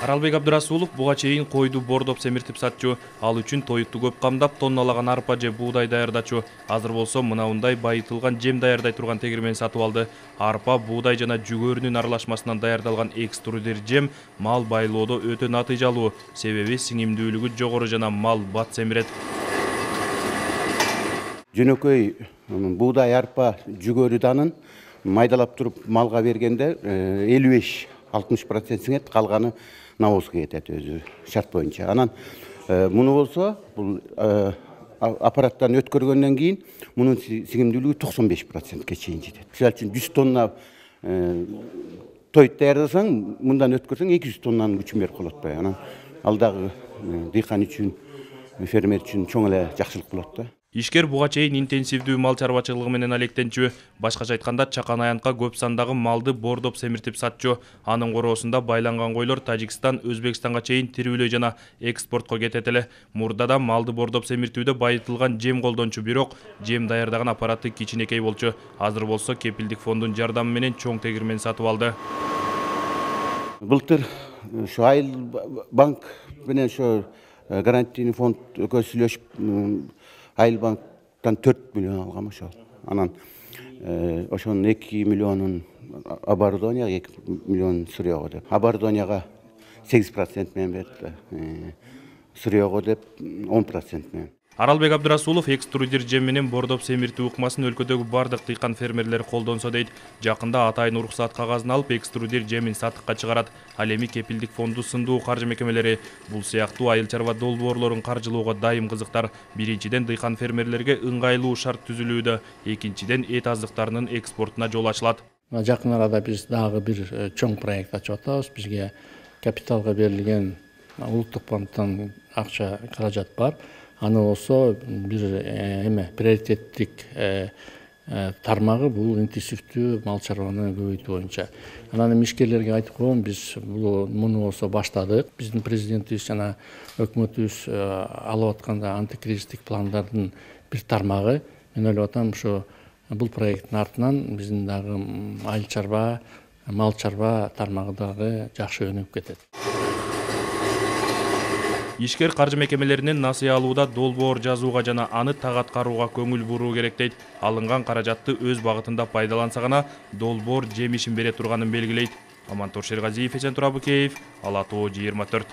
Аралбек Абдырасулов буга чейин койду бордоп семиртип сатчу, ал үчүн тоюкту көп камдап тонналаган арпа же буудай даярдачу. Азыр болсо мынауындай байытылган жем даярдай турган тегирмен сатып алды. Арпа, буудай жана жүгөрүнүн аралашмасынан даярдалган экструдер жем мал байлоодо өтө натыйжалуу, себеби сиңимдүүлүгү жогору жана мал бат семирет. Жөнөкөй буудай, арпа, жүгөрү данын майдалап туруп малга бергенде 55-60% сиңет, калганы навозга кетет өзү шарт боюнча. Анан муну болсо бул аппараттан өткөргөндөн кийин мунун сиңимдүүлүгү 95%ке чейин жетет. Мисалы үчүн 100 тонна тоют даярдасаң, мындан өткөрсөң 200 тоннанын күчүн берип болот атпайбы. Анан ал дагы дыйкан үчүн, фермер үчүн чоң эле жакшылык болот да. Ишкер буга чейин интенсивдүү мал чарбачылыгы менен алектенчү. Башкача айтканда, чакан аянтка көп сандагы малды бордоп семиртип сатчу. Анын короосунда байланган койлор Тажикстан, Өзбекстанга чейин тирүүлөй жана экспортко кетет эле. Мурда да малды бордоп семиртүүдө байытылган жем колдончу, бирок жем даярдаган аппараты кичинекей болчу. Азыр болсо кепилдик фондун жардамы менен чоң тегирмен сатып алды. Былтыр ушу Айыл банк менен ошо гарантийный фонд сүйлөшүп Айыл банктан 4 миллион алгам ошол. Анан ошонун 2 миллионун оборудованияга, 2 миллион сырьёго деп. Оборудованияга 8% менен берди. Сырьёго деп 10% менен. Аралбек Абдырасулов экструдер жем менен бордоп семиртүү ыкмасын өлкөдөгү бардык дыйкан фермерлер колдонсо дейт. Жакында атайын уруксат кагазын алып экструдер жемин сатыкка чыгарат. Ал эми кепилдик фонду сындуу каржы мекемелери бул сыяктуу айыл чарба долбоорлорун каржылоого дайым кызыктар. Биринчиден дыйкан фермерлерге ыңгайлуу шарт түзүлүүдө, экинчиден эт азыктарынын экспортуна жол ачылат. Жакын арада биз дагы бир чоң проект ачып атабыз. Бизге капиталга берилген улуттук банктан акча, каражат бар. Аны болсо бир приоритеттик тармагы бул интенсивдүү мал чарбаны көбөйтүү боюнча. Анан ишкерлерге айтып коем, биз муну болсо баштадык. Биздин президентибиз жана өкмөтүбүз алып атканда антикризистик пландардын бир тармагы. Мен ойлоп атам, ошо бул проекттин артынан биздин дагы айыл чарба, мал чарба тармагы дагы жакшы өнүгүп кетет. Ишкер каржы мекемелеринин насыялууда долбоор жазууга жана аны так аткарууга көңүл буруу керек дейт. Алынган каражатты өз багытында пайдаланса гана долбоор жемишин бере турганын белгилейт. Амантур Шергазиев, Эсен Турабыкеев, Ала Тоо 24.